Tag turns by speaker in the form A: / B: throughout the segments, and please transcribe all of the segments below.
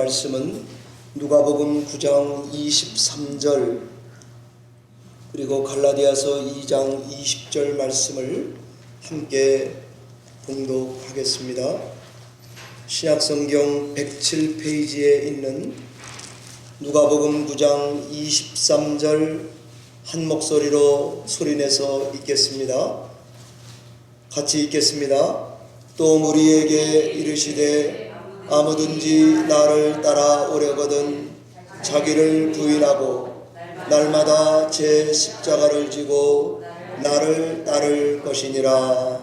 A: 말씀은 누가복음 9장 23절 그리고 갈라디아서 2장 20절 말씀을 함께 봉독하겠습니다. 신약성경 107페이지에 있는 누가복음 9장 23절 한 목소리로 소리내서 읽겠습니다. 같이 읽겠습니다. 또 무리에게 이르시되 아무든지 나를 따라오려거든 자기를 부인하고 날마다 제 십자가를 지고 나를 따를 것이니라.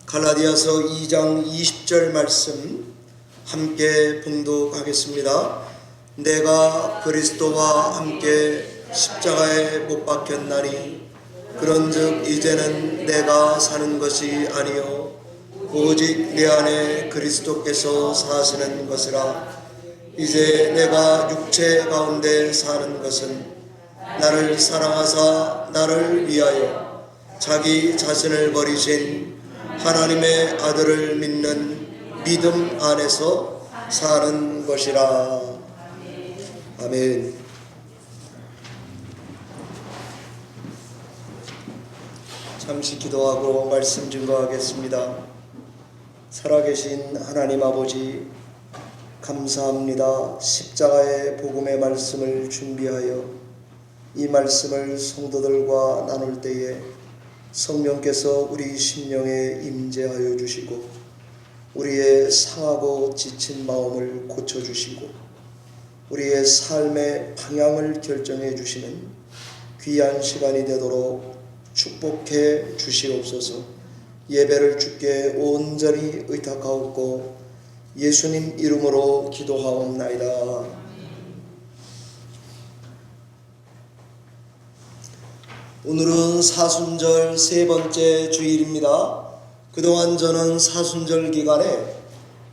A: 갈라디아서 2장 20절 말씀 함께 봉독하겠습니다. 내가 그리스도와 함께 십자가에 못 박혔나니 그런즉 이제는 내가 사는 것이 아니요 오직 내 안에 그리스도께서 사시는 것이라. 이제 내가 육체 가운데 사는 것은 나를 사랑하사 나를 위하여 자기 자신을 버리신 하나님의 아들을 믿는 믿음 안에서 사는 것이라. 아멘. 잠시 기도하고 말씀 증거하겠습니다. 살아계신 하나님 아버지, 감사합니다. 십자가의 복음의 말씀을 준비하여 이 말씀을 성도들과 나눌 때에 성령께서 우리 심령에 임재하여 주시고 우리의 상하고 지친 마음을 고쳐주시고 우리의 삶의 방향을 결정해 주시는 귀한 시간이 되도록 축복해 주시옵소서. 예배를 주께 온전히 의탁하옵고 예수님 이름으로 기도하옵나이다. 오늘은 사순절 세 번째 주일입니다. 그동안 저는 사순절 기간에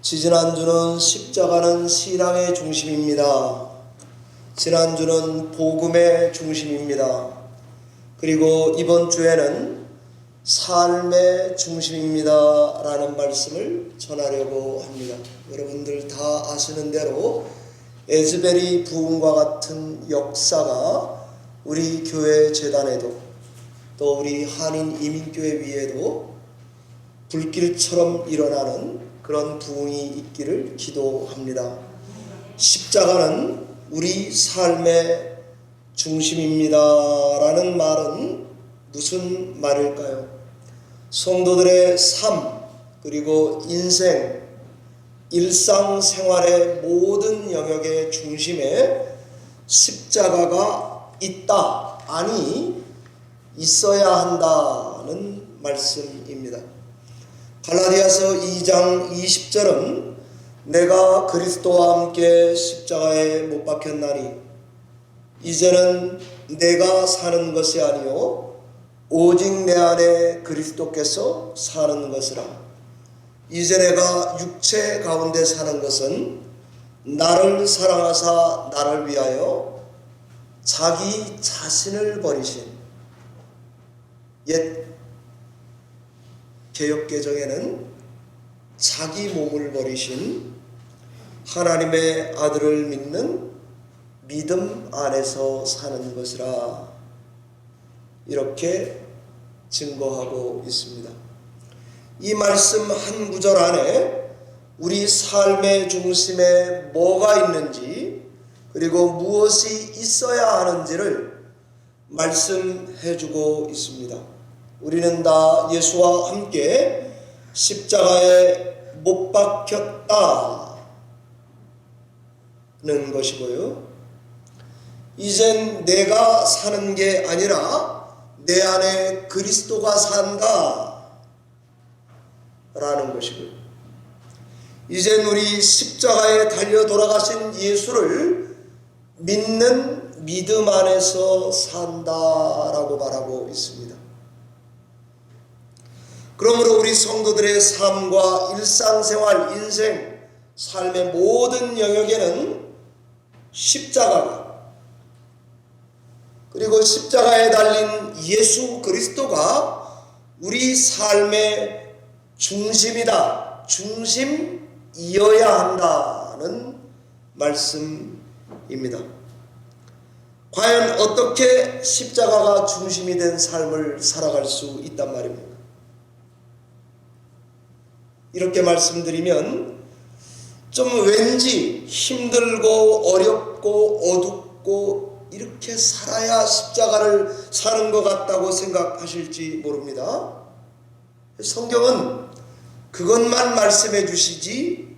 A: 지지난주는 십자가는 신앙의 중심입니다. 지난주는 복음의 중심입니다. 그리고 이번 주에는 삶의 중심입니다 라는 말씀을 전하려고 합니다. 여러분들 다 아시는 대로 에즈베리 부흥과 같은 역사가 우리 교회 재단에도 또 우리 한인 이민교회 위에도 불길처럼 일어나는 그런 부흥이 있기를 기도합니다. 십자가는 우리 삶의 중심입니다 라는 말은 무슨 말일까요? 성도들의 삶 그리고 인생, 일상생활의 모든 영역의 중심에 십자가가 있다, 아니 있어야 한다는 말씀입니다. 갈라디아서 2장 20절은 내가 그리스도와 함께 십자가에 못 박혔나니 이제는 내가 사는 것이 아니요 오직 내 안에 그리스도께서 사는 것이라. 이제 내가 육체 가운데 사는 것은 나를 사랑하사 나를 위하여 자기 자신을 버리신, 옛 개역개정에는 자기 몸을 버리신 하나님의 아들을 믿는 믿음 안에서 사는 것이라. 이렇게 증거하고 있습니다. 이 말씀 한 구절 안에 우리 삶의 중심에 뭐가 있는지 그리고 무엇이 있어야 하는지를 말씀해 주고 있습니다. 우리는 다 예수와 함께 십자가에 못 박혔다는 것이고요. 이젠 내가 사는 게 아니라 내 안에 그리스도가 산다 라는 것이고요. 이젠 우리 십자가에 달려 돌아가신 예수를 믿는 믿음 안에서 산다라고 말하고 있습니다. 그러므로 우리 성도들의 삶과 일상생활, 인생, 삶의 모든 영역에는 십자가가 그리고 십자가에 달린 예수 그리스도가 우리 삶의 중심이다, 중심이어야 한다 하는 말씀입니다. 과연 어떻게 십자가가 중심이 된 삶을 살아갈 수 있단 말입니까? 이렇게 말씀드리면 좀 왠지 힘들고 어렵고 어둡고 이렇게 살아야 십자가를 사는 것 같다고 생각하실지 모릅니다. 성경은 그것만 말씀해 주시지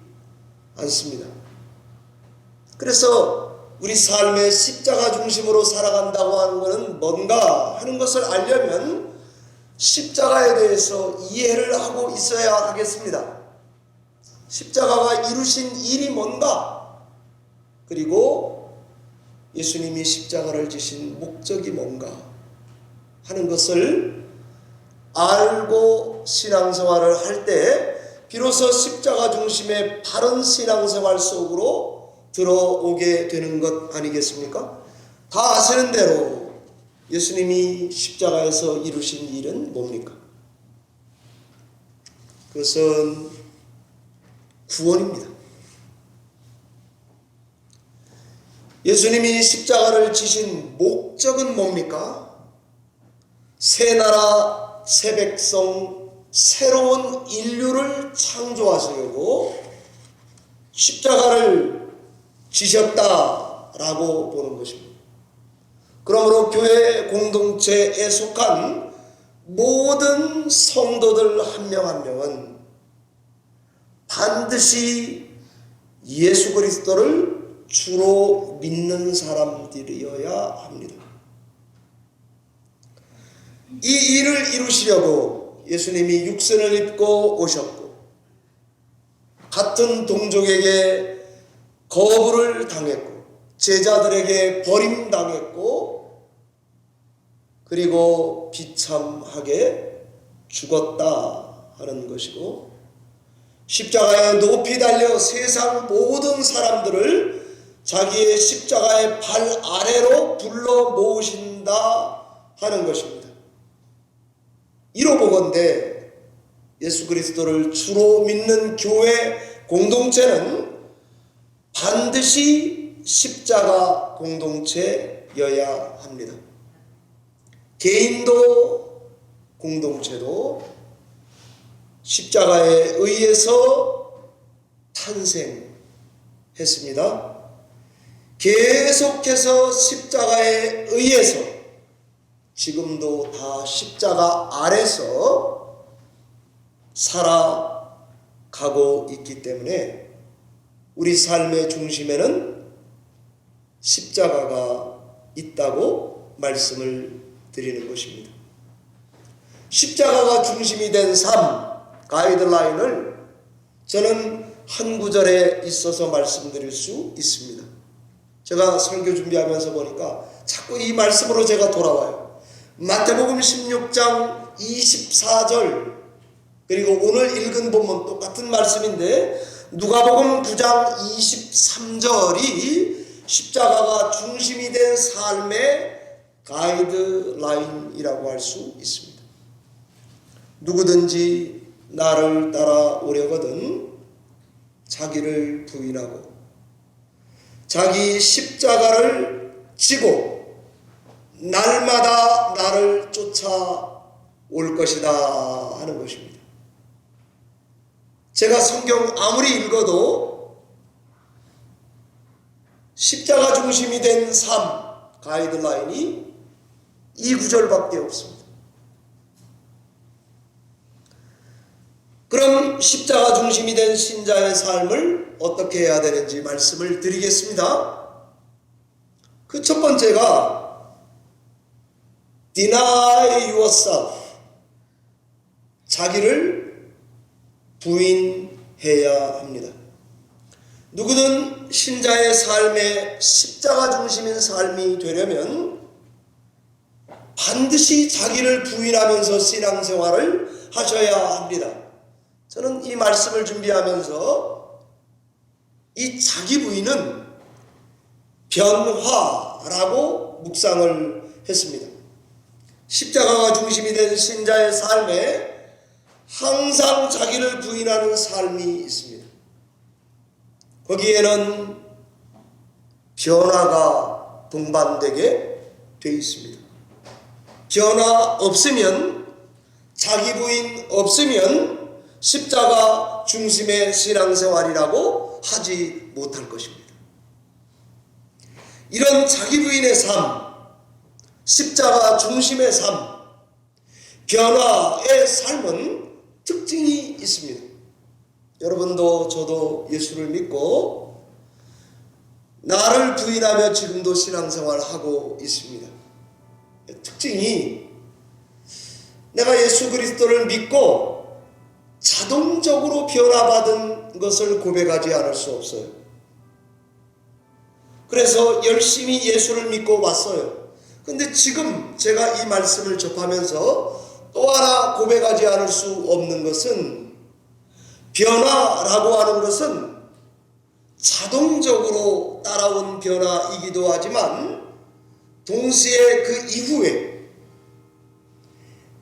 A: 않습니다. 그래서 우리 삶의 십자가 중심으로 살아간다고 하는 것은 뭔가 하는 것을 알려면 십자가에 대해서 이해를 하고 있어야 하겠습니다. 십자가가 이루신 일이 뭔가, 그리고 예수님이 십자가를 지신 목적이 뭔가 하는 것을 알고 신앙생활을 할 때 비로소 십자가 중심의 바른 신앙생활 속으로 들어오게 되는 것 아니겠습니까? 다 아시는 대로 예수님이 십자가에서 이루신 일은 뭡니까? 그것은 구원입니다. 예수님이 십자가를 지신 목적은 뭡니까? 새 나라, 새 백성, 새로운 인류를 창조하시려고 십자가를 지셨다라고 보는 것입니다. 그러므로 교회 공동체에 속한 모든 성도들 한 명 한 명은 반드시 예수 그리스도를 주로 믿는 사람들이어야 합니다. 이 일을 이루시려고 예수님이 육신을 입고 오셨고 같은 동족에게 거부를 당했고 제자들에게 버림당했고 그리고 비참하게 죽었다 하는 것이고 십자가에 높이 달려 세상 모든 사람들을 자기의 십자가의 발 아래로 불러 모으신다 하는 것입니다. 이로 보건대 예수 그리스도를 주로 믿는 교회 공동체는 반드시 십자가 공동체여야 합니다. 개인도 공동체도 십자가에 의해서 탄생했습니다. 계속해서 십자가에 의해서 지금도 다 십자가 아래서 살아가고 있기 때문에 우리 삶의 중심에는 십자가가 있다고 말씀을 드리는 것입니다. 십자가가 중심이 된 삶, 가이드라인을 저는 한 구절에 있어서 말씀드릴 수 있습니다. 제가 설교 준비하면서 보니까 자꾸 이 말씀으로 제가 돌아와요. 마태복음 16장 24절 그리고 오늘 읽은 본문 똑같은 말씀인데 누가복음 9장 23절이 십자가가 중심이 된 삶의 가이드라인이라고 할 수 있습니다. 누구든지 나를 따라오려거든 자기를 부인하고 자기 십자가를 지고 날마다 나를 쫓아올 것이다 하는 것입니다. 제가 성경 아무리 읽어도 십자가 중심이 된 삶 가이드라인이 이 구절밖에 없습니다. 그럼 십자가 중심이 된 신자의 삶을 어떻게 해야 되는지 말씀을 드리겠습니다. 그 첫 번째가 deny yourself, 자기를 부인해야 합니다. 누구든 신자의 삶에 십자가 중심인 삶이 되려면 반드시 자기를 부인하면서 신앙생활을 하셔야 합니다. 저는 이 말씀을 준비하면서 이 자기 부인은 변화라고 묵상을 했습니다. 십자가가 중심이 된 신자의 삶에 항상 자기를 부인하는 삶이 있습니다. 거기에는 변화가 동반되게 되어 있습니다. 변화 없으면, 자기 부인 없으면 십자가 중심의 신앙생활이라고 하지 못할 것입니다. 이런 자기 부인의 삶, 십자가 중심의 삶, 변화의 삶은 특징이 있습니다. 여러분도 저도 예수를 믿고 나를 부인하며 지금도 신앙생활을 하고 있습니다. 특징이, 내가 예수 그리스도를 믿고 자동적으로 변화받은 것을 고백하지 않을 수 없어요. 그래서 열심히 예수를 믿고 왔어요. 근데 지금 제가 이 말씀을 접하면서 또 하나 고백하지 않을 수 없는 것은, 변화라고 하는 것은 자동적으로 따라온 변화이기도 하지만 동시에 그 이후에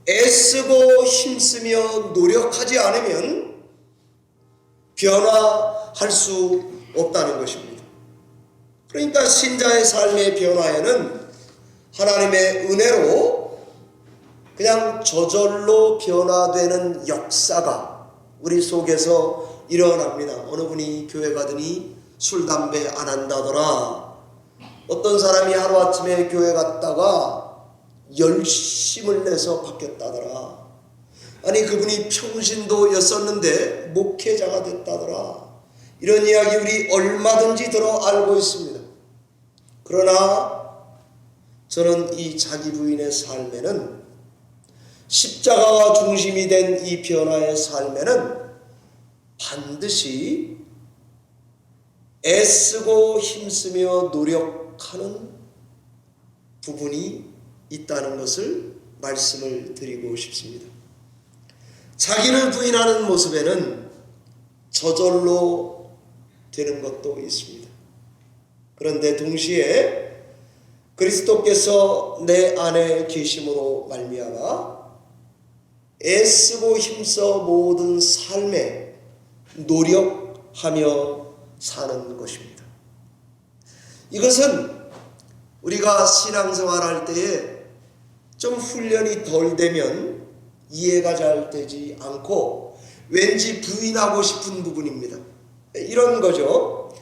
A: 애쓰고 힘쓰며 노력하지 않으면 변화할 수 없다는 것입니다. 그러니까 신자의 삶의 변화에는 하나님의 은혜로 그냥 저절로 변화되는 역사가 우리 속에서 일어납니다. 어느 분이 교회 가더니 술, 담배 안 한다더라. 어떤 사람이 하루아침에 교회 갔다가 열심을 내서 바뀌었다더라. 아니, 그분이 평신도였었는데 목회자가 됐다더라. 이런 이야기 우리 얼마든지 들어 알고 있습니다. 그러나 저는 이 자기 부인의 삶에는, 십자가가 중심이 된 이 변화의 삶에는 반드시 애쓰고 힘쓰며 노력하는 부분이 있다는 것을 말씀을 드리고 싶습니다. 자기를 부인하는 모습에는 저절로 되는 것도 있습니다. 그런데 동시에 그리스도께서 내 안에 계심으로 말미암아 애쓰고 힘써 모든 삶에 노력하며 사는 것입니다. 이것은 우리가 신앙생활할 때에 좀 훈련이 덜 되면 이해가 잘 되지 않고 왠지 부인하고 싶은 부분입니다. 이런 거죠.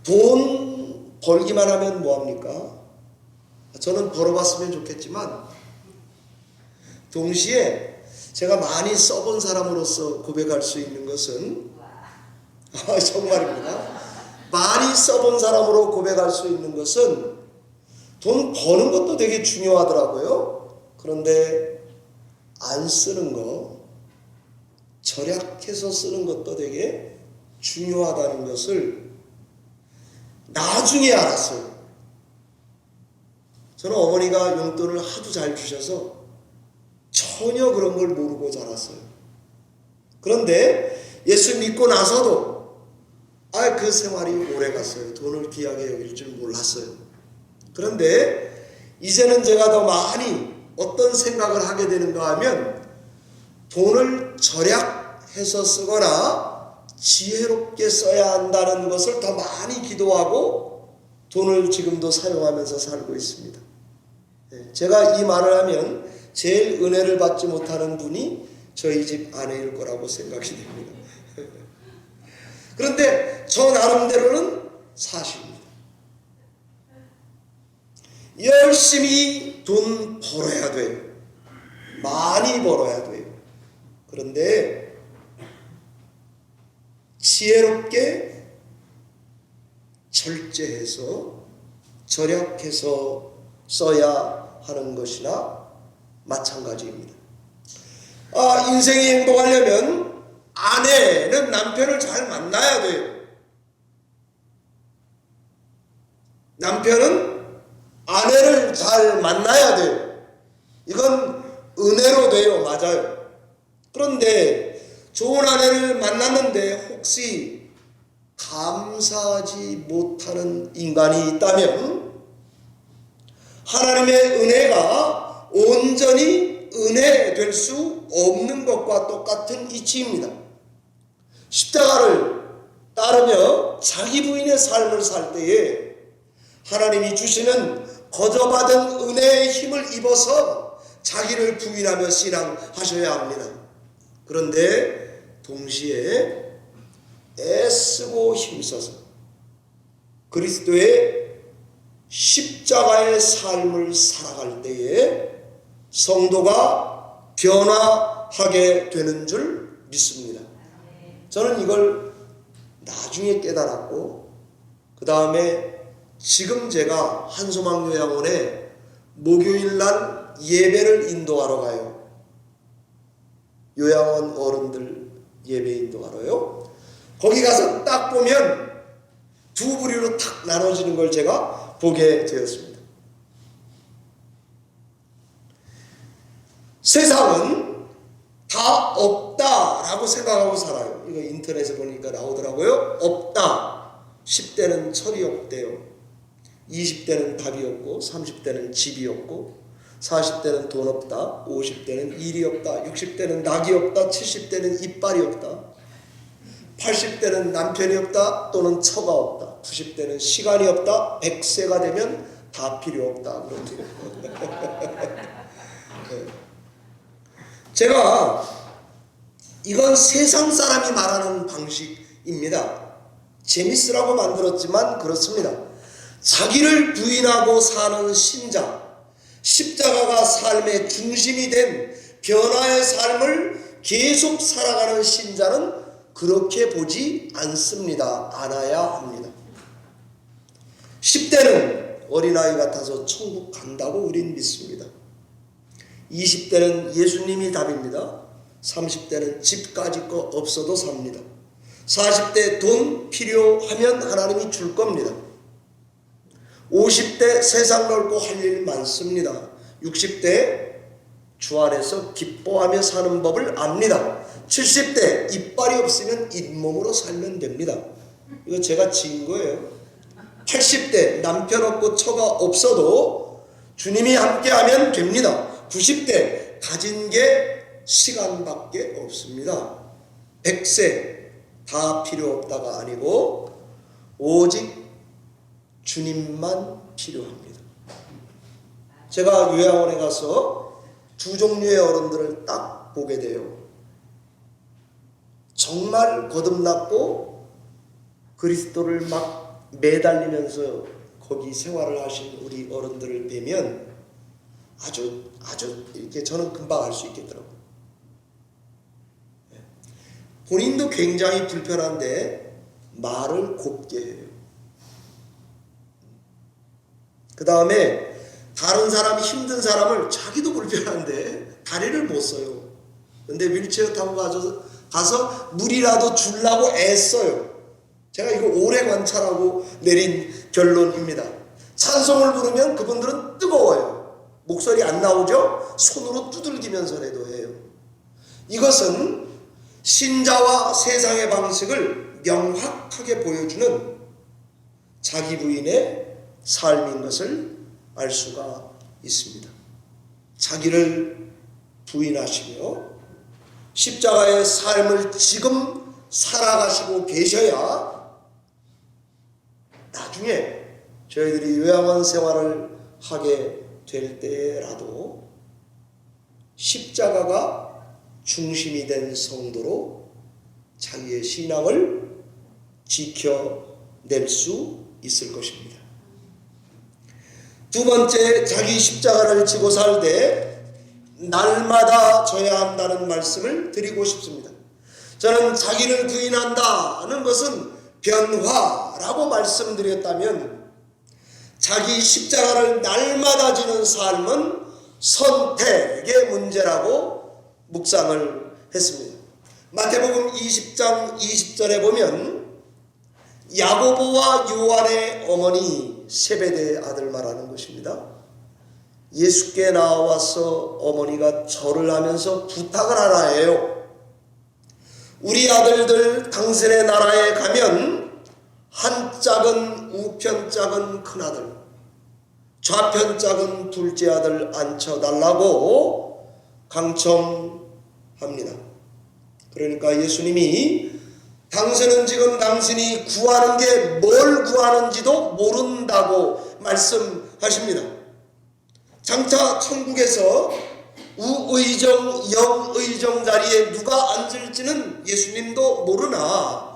A: 돈 벌기만 하면 뭐합니까? 저는 벌어봤으면 좋겠지만 동시에 제가 많이 써본 사람으로서 고백할 수 있는 것은 정말입니다. 많이 써본 사람으로 고백할 수 있는 것은 돈 버는 것도 되게 중요하더라고요. 그런데 안 쓰는 거, 절약해서 쓰는 것도 되게 중요하다는 것을 나중에 알았어요. 저는 어머니가 용돈을 하도 잘 주셔서 전혀 그런 걸 모르고 자랐어요. 그런데 예수 믿고 나서도 그 생활이 오래 갔어요. 돈을 귀하게 여길 줄 몰랐어요. 그런데 이제는 제가 더 많이 어떤 생각을 하게 되는가 하면, 돈을 절약해서 쓰거나 지혜롭게 써야 한다는 것을 더 많이 기도하고 돈을 지금도 사용하면서 살고 있습니다. 제가 이 말을 하면 제일 은혜를 받지 못하는 분이 저희 집 아내일 거라고 생각이 됩니다. 그런데 저 나름대로는 사실입니다. 열심히 돈 벌어야 돼요. 많이 벌어야 돼요. 그런데 지혜롭게 절제해서 절약해서 써야 하는 것이나 마찬가지입니다. 인생이 행복하려면 아내는 남편을 잘 만나야 돼요. 남편은 아내를 잘 만나야 돼요. 이건 은혜로 돼요. 맞아요. 그런데 좋은 아내를 만났는데 혹시 감사하지 못하는 인간이 있다면 하나님의 은혜가 온전히 은혜 될 수 없는 것과 똑같은 이치입니다. 십자가를 따르며 자기 부인의 삶을 살 때에 하나님이 주시는 거저받은 은혜의 힘을 입어서 자기를 부인하며 신앙하셔야 합니다. 그런데 동시에 애쓰고 힘써서 그리스도의 십자가의 삶을 살아갈 때에 성도가 변화하게 되는 줄 믿습니다. 저는 이걸 나중에 깨달았고, 그 다음에 지금 제가 한소망요양원에 목요일날 예배를 인도하러 가요. 요양원 어른들 예배 인도하러요. 거기 가서 딱 보면 두 부류로 탁 나눠지는 걸 제가 보게 되었습니다. 세상은 다 없다라고 생각하고 살아요. 이거 인터넷에 보니까 나오더라고요. 없다. 10대는 철이 없대요. 20대는 답이 없고, 30대는 집이 없고, 40대는 돈 없다, 50대는 일이 없다, 60대는 낙이 없다, 70대는 이빨이 없다, 80대는 남편이 없다 또는 처가 없다, 90대는 시간이 없다, 100세가 되면 다 필요 없다. 그렇게. 제가 이건 세상 사람이 말하는 방식입니다. 재밌으라고 만들었지만 그렇습니다. 자기를 부인하고 사는 신자, 십자가가 삶의 중심이 된 변화의 삶을 계속 살아가는 신자는 그렇게 보지 않습니다. 않아야 합니다. 10대는 어린아이 같아서 천국 간다고 우린 믿습니다. 20대는 예수님이 답입니다. 30대는 집까지 거 없어도 삽니다. 40대 돈 필요하면 하나님이 줄 겁니다. 50대 세상 넓고 할 일 많습니다. 60대 주 안에서 기뻐하며 사는 법을 압니다. 70대 이빨이 없으면 잇몸으로 살면 됩니다. 이거 제가 지은 거예요. 80대 남편 없고 처가 없어도 주님이 함께하면 됩니다. 90대 가진 게 시간밖에 없습니다. 100세 다 필요 없다가 아니고 오직 주님만 필요합니다. 제가 요양원에 가서 두 종류의 어른들을 딱 보게 돼요. 정말 거듭났고 그리스도를 막 매달리면서 거기 생활을 하신 우리 어른들을 뵈면 아주 이렇게 저는 금방 알 수 있겠더라고요. 본인도 굉장히 불편한데 말을 곱게 해요. 그 다음에 다른 사람이 힘든 사람을 자기도 불편한데 다리를 못 써요. 근데 휠체어 타고 가서 물이라도 주려고 애써요. 제가 이거 오래 관찰하고 내린 결론입니다. 찬송을 부르면 그분들은 뜨거워요. 목소리 안 나오죠? 손으로 두들기면서라도 해요. 이것은 신자와 세상의 방식을 명확하게 보여주는 자기 부인의 삶인 것을 알 수가 있습니다. 자기를 부인하시며 십자가의 삶을 지금 살아가시고 계셔야 나중에 저희들이 요양원 생활을 하게 될 때라도 십자가가 중심이 된 성도로 자기의 신앙을 지켜낼 수 있을 것입니다. 두 번째, 자기 십자가를 지고 살 때 날마다 져야 한다는 말씀을 드리고 싶습니다. 저는 자기를 부인한다는 것은 변화라고 말씀드렸다면 자기 십자가를 날마다 지는 삶은 선택의 문제라고 묵상을 했습니다. 마태복음 20장 20절에 보면 야고보와 요한의 어머니 세베대의 아들 말하는 것입니다. 예수께 나와서 어머니가 절을 하면서 부탁을 하나 해요. 우리 아들들 당신의 나라에 가면 한 짝은 우편 짝은 큰아들, 좌편 짝은 둘째 아들 앉혀달라고 강청합니다. 그러니까 예수님이 당신은 지금 당신이 구하는 게 뭘 구하는지도 모른다고 말씀하십니다. 장차 천국에서 우의정, 영의정 자리에 누가 앉을지는 예수님도 모르나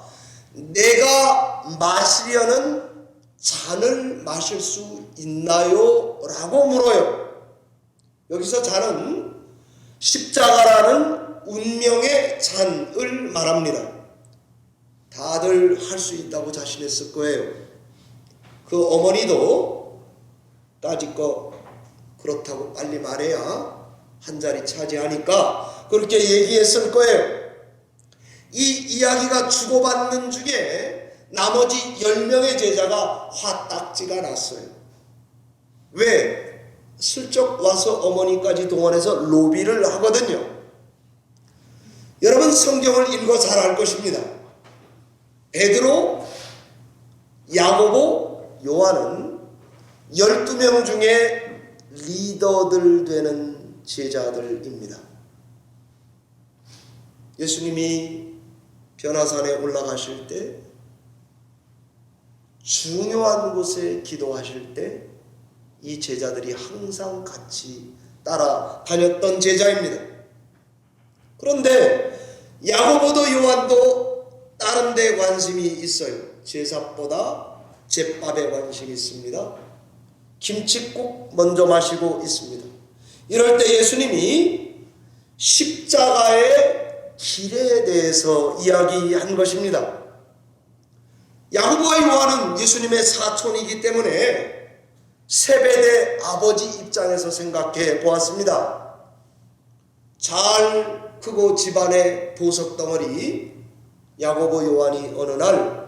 A: 내가 마시려는 잔을 마실 수 있나요? 라고 물어요. 여기서 잔은 십자가라는 운명의 잔을 말합니다. 다들 할 수 있다고 자신했을 거예요. 그 어머니도 따지껏 그렇다고 빨리 말해야 한 자리 차지하니까 그렇게 얘기했을 거예요. 이 이야기가 주고받는 중에 나머지 10명의 제자가 화딱지가 났어요. 왜? 슬쩍 와서 어머니까지 동원해서 로비를 하거든요. 여러분 성경을 읽어 잘 알 것입니다. 베드로, 야고보, 요한은 12명 중에 리더들 되는 제자들입니다. 예수님이 변화산에 올라가실 때, 중요한 곳에 기도하실 때 이 제자들이 항상 같이 따라다녔던 제자입니다. 그런데 야고보도 요한도 다른 데 관심이 있어요. 제사보다 제밥에 관심이 있습니다. 김칫국 먼저 마시고 있습니다. 이럴 때 예수님이 십자가의 길에 대해서 이야기한 것입니다. 야고보와 요한은 예수님의 사촌이기 때문에 세베대 아버지 입장에서 생각해 보았습니다. 잘 크고 집안의 보석덩어리 야고보 요한이 어느 날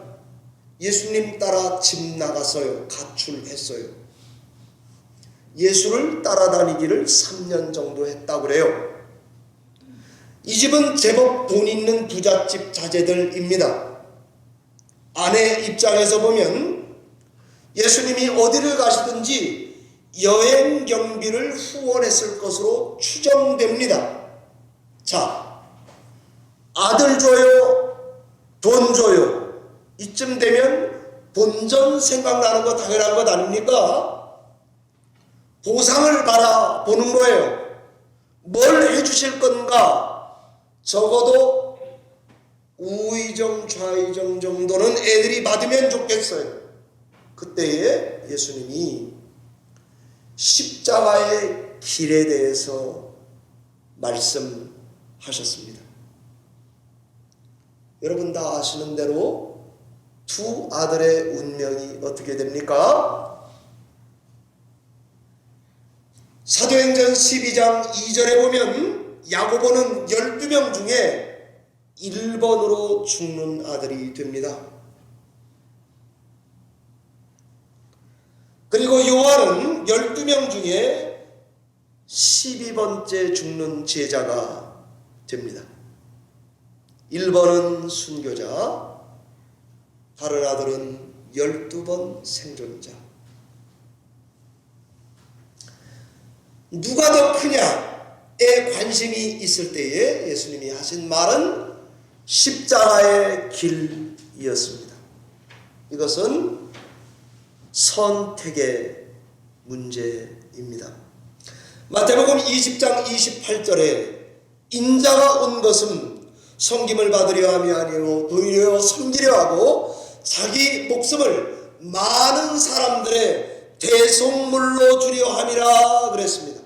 A: 예수님 따라 집 나가서요 가출했어요. 예수를 따라다니기를 3년 정도 했다고 그래요. 이 집은 제법 돈 있는 부잣집 자제들입니다. 아내 입장에서 보면 예수님이 어디를 가시든지 여행 경비를 후원했을 것으로 추정됩니다. 자, 아들 줘요, 돈 줘요. 이쯤 되면 본전 생각나는 거 당연한 것 아닙니까? 보상을 바라보는 거예요. 뭘 해주실 건가? 적어도 우의정, 좌의정 정도는 애들이 받으면 좋겠어요. 그때에 예수님이 십자가의 길에 대해서 말씀하셨습니다. 여러분 다 아시는 대로 두 아들의 운명이 어떻게 됩니까? 사도행전 12장 2절에 보면 야고보는 12명 중에 1번으로 죽는 아들이 됩니다. 그리고 요한은 12명 중에 12번째 죽는 제자가 됩니다. 1번은 순교자, 다른 아들은 12번 생존자. 누가 더 크냐에 관심이 있을 때에 예수님이 하신 말은 십자가의 길이었습니다. 이것은 선택의 문제입니다. 마태복음 20장 28절에 인자가 온 것은 섬김을 받으려 함이 아니요 도리어 섬기려 하고 자기 목숨을 많은 사람들의 대속물로 주려 함이라 그랬습니다.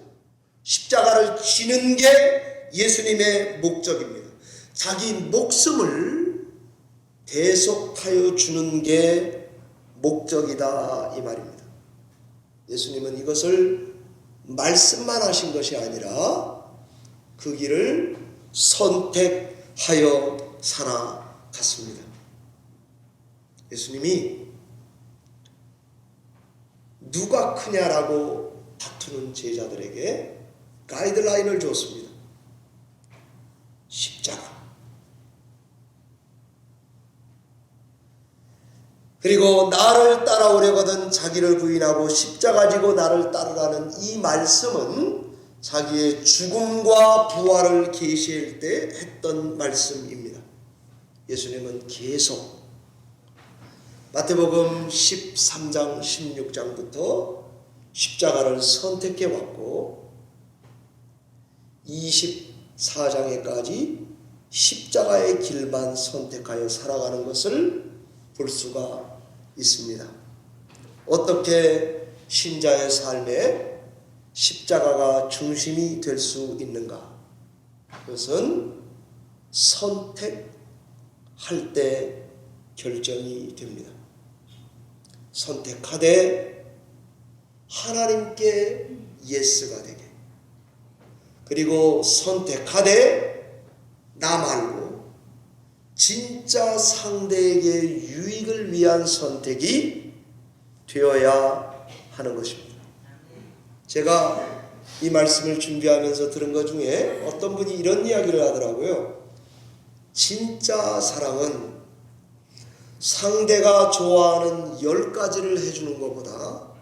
A: 십자가를 지는 게 예수님의 목적입니다. 자기 목숨을 대속하여 주는 게 목적이다 이 말입니다. 예수님은 이것을 말씀만 하신 것이 아니라 그 길을 선택하여 살아갔습니다. 예수님이 누가 크냐라고 다투는 제자들에게 가이드라인을 줬습니다. 십자가. 그리고 나를 따라오려거든 자기를 부인하고 십자가 지고 나를 따르라는 이 말씀은 자기의 죽음과 부활을 계시할 때 했던 말씀입니다. 예수님은 계속 마태복음 13장 16장부터 십자가를 선택해 왔고 24장에까지 십자가의 길만 선택하여 살아가는 것을 볼 수가 있습니다. 어떻게 신자의 삶에 십자가가 중심이 될 수 있는가? 그것은 선택할 때 결정이 됩니다. 선택하되 하나님께 예스가 되게, 그리고 선택하되 나 말고 진짜 상대에게 유익을 위한 선택이 되어야 하는 것입니다. 제가 이 말씀을 준비하면서 들은 것 중에 어떤 분이 이런 이야기를 하더라고요. 진짜 사랑은 상대가 좋아하는 10가지를 해주는 것보다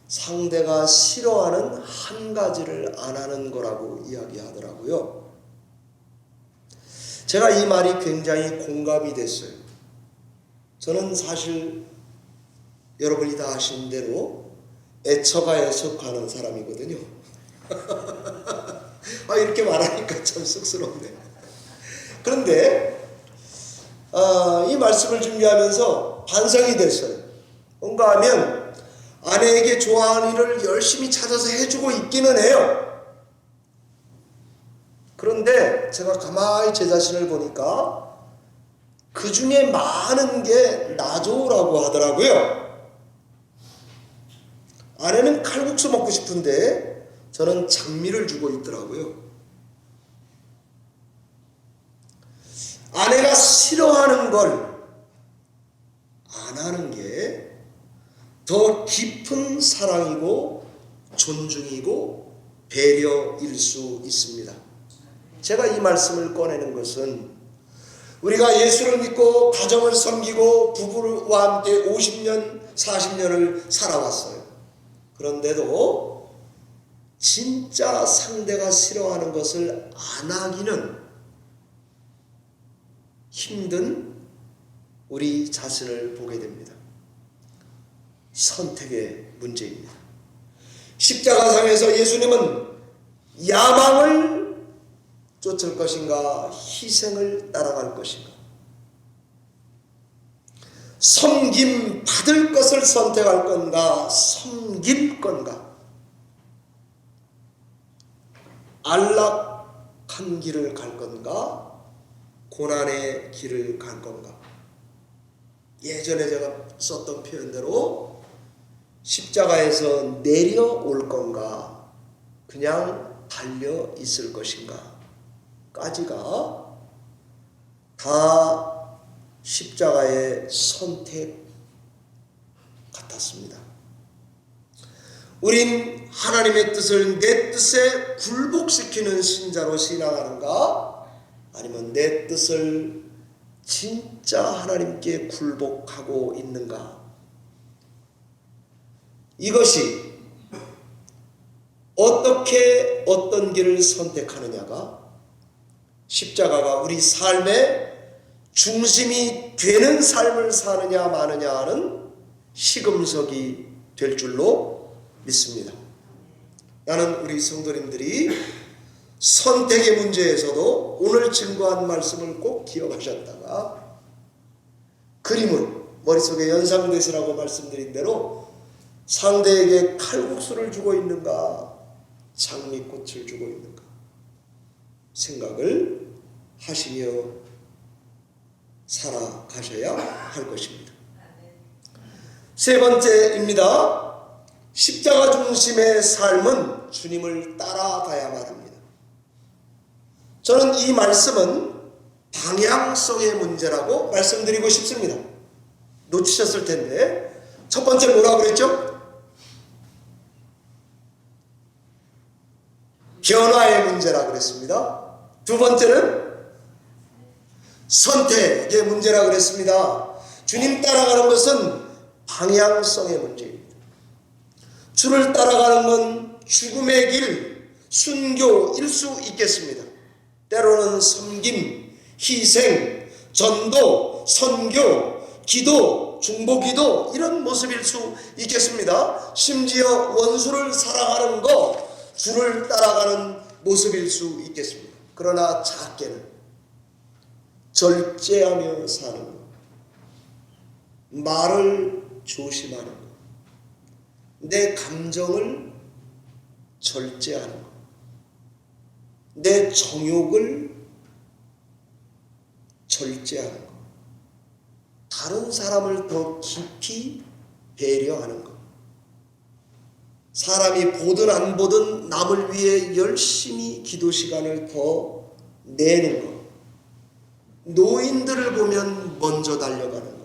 A: 상대가 싫어하는 한 가지를 안 하는 거라고 이야기하더라고요. 제가 이 말이 굉장히 공감이 됐어요. 저는 사실 여러분이 다 아시는 대로 애처가에 속하는 사람이거든요. 이렇게 말하니까 참 쑥스럽네. 그런데 이 말씀을 준비하면서 반성이 됐어요. 뭔가 하면 아내에게 좋아하는 일을 열심히 찾아서 해주고 있기는 해요. 그런데 제가 가만히 제 자신을 보니까 그 중에 많은 게 나 좋으라고 하더라고요. 아내는 칼국수 먹고 싶은데 저는 장미를 주고 있더라고요. 아내가 싫어하는 걸 안 하는 게 더 깊은 사랑이고 존중이고 배려일 수 있습니다. 제가 이 말씀을 꺼내는 것은 우리가 예수를 믿고 가정을 섬기고 부부와 함께 50년, 40년을 살아왔어요. 그런데도 진짜 상대가 싫어하는 것을 안 하기는 힘든 우리 자신을 보게 됩니다. 선택의 문제입니다. 십자가상에서 예수님은 야망을 쫓을 것인가, 희생을 따라갈 것인가, 섬김 받을 것을 선택할 건가, 섬길 건가, 안락한 길을 갈 건가, 고난의 길을 갈 건가. 예전에 제가 썼던 표현대로 십자가에서 내려올 건가, 그냥 달려 있을 것인가 까지가 다 십자가의 선택 같았습니다. 우린 하나님의 뜻을 내 뜻에 굴복시키는 신자로 신앙하는가, 아니면 내 뜻을 진짜 하나님께 굴복하고 있는가. 이것이 어떻게 어떤 길을 선택하느냐가 십자가가 우리 삶의 중심이 되는 삶을 사느냐 마느냐 하는 시금석이 될 줄로 믿습니다. 나는 우리 성도님들이 선택의 문제에서도 오늘 증거한 말씀을 꼭 기억하셨다가 그림을 머릿속에 연상되시라고 말씀드린 대로 상대에게 칼국수를 주고 있는가, 장미꽃을 주고 있는가 생각을 하시며 살아가셔야 할 것입니다. 세 번째입니다. 십자가 중심의 삶은 주님을 따라가야만 합니다. 저는 이 말씀은 방향성의 문제라고 말씀드리고 싶습니다. 놓치셨을 텐데 첫 번째 뭐라고 그랬죠? 변화의 문제라고 그랬습니다. 두 번째는 선택의 문제라고 그랬습니다. 주님 따라가는 것은 방향성의 문제입니다. 주를 따라가는 건 죽음의 길, 순교일 수 있겠습니다. 때로는 섬김, 희생, 전도, 선교, 기도, 중보기도 이런 모습일 수 있겠습니다. 심지어 원수를 사랑하는 것, 주를 따라가는 모습일 수 있겠습니다. 그러나 작게는 절제하며 사는 것, 말을 조심하는 것, 내 감정을 절제하는 것, 내 정욕을 절제하는 것, 다른 사람을 더 깊이 배려하는 것, 사람이 보든 안 보든 남을 위해 열심히 기도 시간을 더 내는 것, 노인들을 보면 먼저 달려가는 것,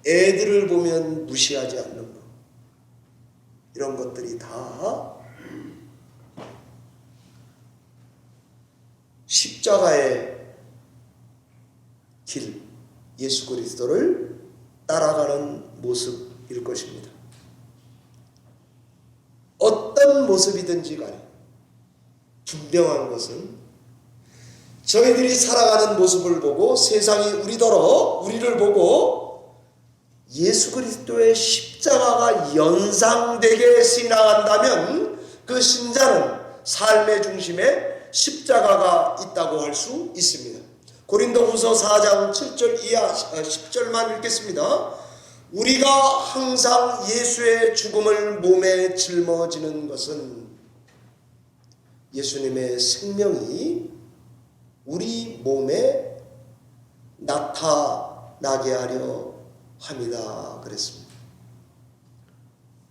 A: 애들을 보면 무시하지 않는 것, 이런 것들이 다 십자가의 길, 예수 그리스도를 따라가는 모습일 것입니다. 어떤 모습이든지 간에 분명한 것은 저희들이 살아가는 모습을 보고 세상이 우리를 보고 예수 그리스도의 십자가가 연상되게 신앙한다면 그 신자는 삶의 중심에 십자가가 있다고 할 수 있습니다. 고린도후서 4장 7절 이하 10절만 읽겠습니다. 우리가 항상 예수의 죽음을 몸에 짊어지는 것은 예수님의 생명이 우리 몸에 나타나게 하려 합니다. 그랬습니다.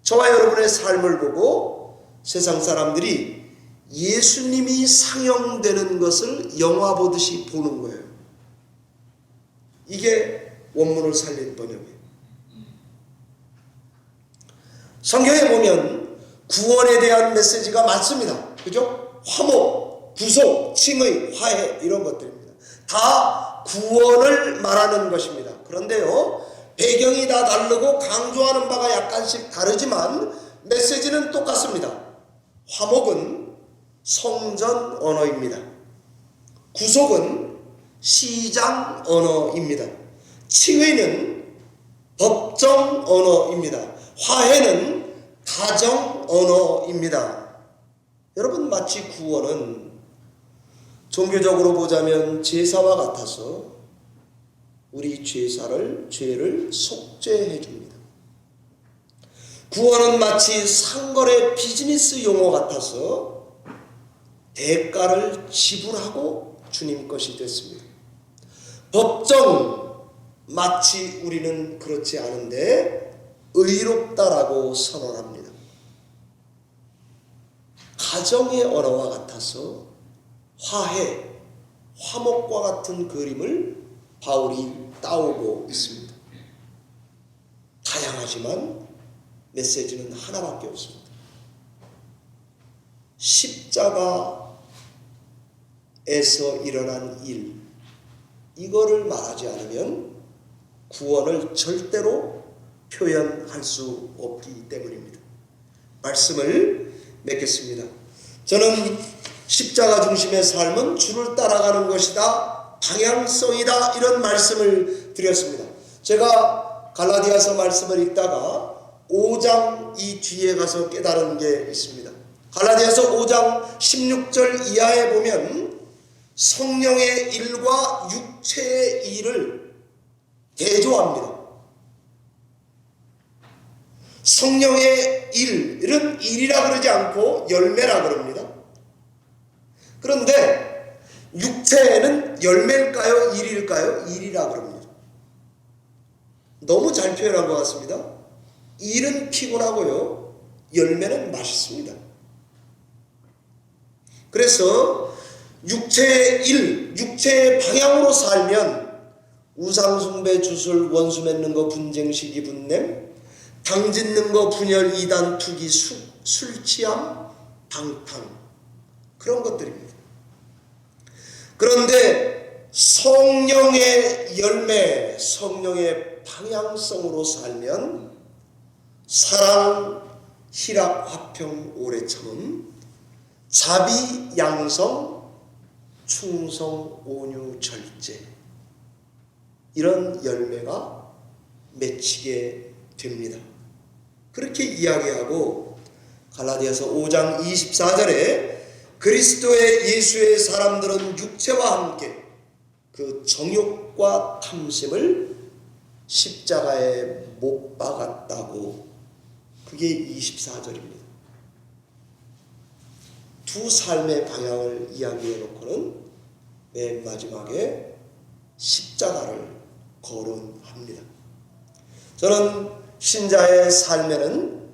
A: 저와 여러분의 삶을 보고 세상 사람들이 예수님이 상영되는 것을 영화 보듯이 보는 거예요. 이게 원문을 살린 번역이에요. 성경에 보면 구원에 대한 메시지가 많습니다. 그죠? 화목, 구속, 칭의, 화해 이런 것들입니다. 다 구원을 말하는 것입니다. 그런데요, 배경이 다 다르고 강조하는 바가 약간씩 다르지만 메시지는 똑같습니다. 화목은 성전 언어입니다. 구속은 시장 언어입니다. 칭의는 법정 언어입니다. 화해는 가정 언어입니다. 여러분, 마치 구원은 종교적으로 보자면 제사와 같아서 우리 죄를 속죄해 줍니다. 구원은 마치 상거래 비즈니스 용어 같아서 대가를 지불하고 주님 것이 됐습니다. 법정, 마치 우리는 그렇지 않은데 의롭다라고 선언합니다. 가정의 언어와 같아서 화해, 화목과 같은 그림을 바울이 따오고 있습니다. 다양하지만 메시지는 하나밖에 없습니다. 십자가에서 일어난 일, 이거를 말하지 않으면 구원을 절대로 표현할 수 없기 때문입니다. 말씀을 맺겠습니다. 저는 십자가 중심의 삶은 주를 따라가는 것이다, 방향성이다, 이런 말씀을 드렸습니다. 제가 갈라디아서 말씀을 읽다가 5장 이 뒤에 가서 깨달은 게 있습니다. 갈라디아서 5장 16절 이하에 보면 성령의 일과 육체의 일을 대조합니다. 성령의 일은 일이라 그러지 않고 열매라 그럽니다. 그런데 육체는 열매일까요? 일일까요? 일이라 그럽니다. 너무 잘 표현한 것 같습니다. 일은 피곤하고요, 열매는 맛있습니다. 그래서 육체의 일, 육체의 방향으로 살면 우상숭배, 주술, 원수 맺는 거, 분쟁, 시기, 분냄, 당 짓는 거, 분열, 이단, 투기, 술 취함, 방탕, 그런 것들입니다. 그런데 성령의 열매, 성령의 방향성으로 살면 사랑, 희락, 화평, 오래 참음, 자비, 양성, 충성, 온유, 절제, 이런 열매가 맺히게 됩니다. 그렇게 이야기하고 갈라디아서 5장 24절에 그리스도의 예수의 사람들은 육체와 함께 그 정욕과 탐심을 십자가에 못 박았다고, 그게 24절입니다. 두 삶의 방향을 이야기해 놓고는 맨 마지막에 십자가를 거론합니다. 저는 신자의 삶에는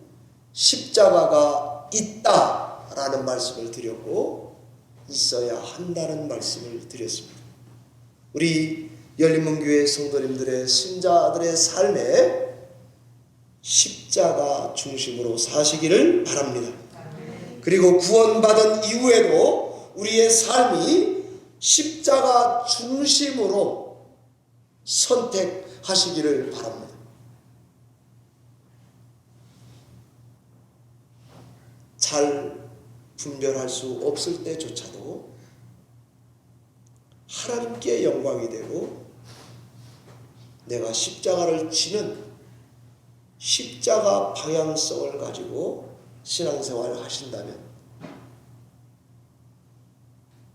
A: 십자가가 있다라는 말씀을 드렸고 있어야 한다는 말씀을 드렸습니다. 우리 열린문교회 성도님들의, 신자들의 삶에 십자가 중심으로 사시기를 바랍니다. 그리고 구원받은 이후에도 우리의 삶이 십자가 중심으로 선택하시기를 바랍니다. 잘 분별할 수 없을 때조차도 하나님께 영광이 되고 내가 십자가를 지는 십자가 방향성을 가지고 신앙생활을 하신다면,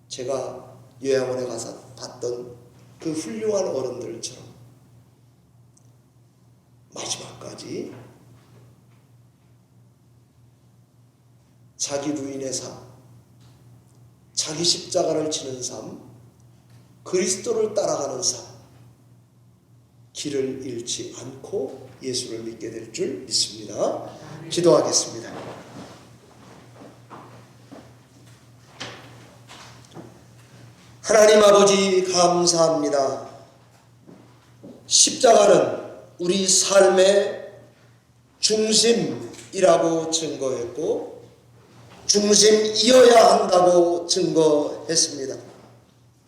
A: 제가 요양원에 가서 봤던 그 훌륭한 어른들처럼 마지막까지 자기 부인의 삶, 자기 십자가를 지는 삶, 그리스도를 따라가는 삶, 길을 잃지 않고 예수를 믿게 될 줄 믿습니다. 기도하겠습니다. 하나님 아버지, 감사합니다. 십자가는 우리 삶의 중심이라고 증거했고 중심이어야 한다고 증거했습니다.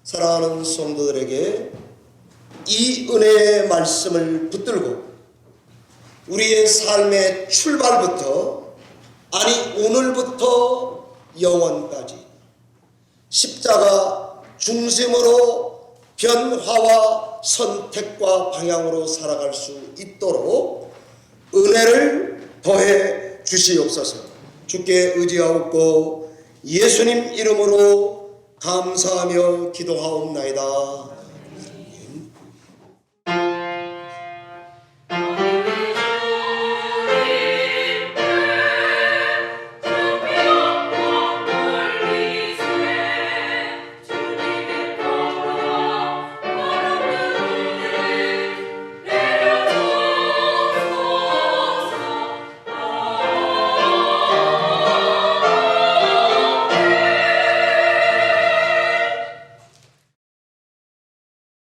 A: 사랑하는 성도들에게 이 은혜의 말씀을 붙들고 우리의 삶의 출발부터, 아니 오늘부터 영원까지 십자가 중심으로 변화와 선택과 방향으로 살아갈 수 있도록 은혜를 더해 주시옵소서. 주께 의지하옵고 예수님 이름으로 감사하며 기도하옵나이다.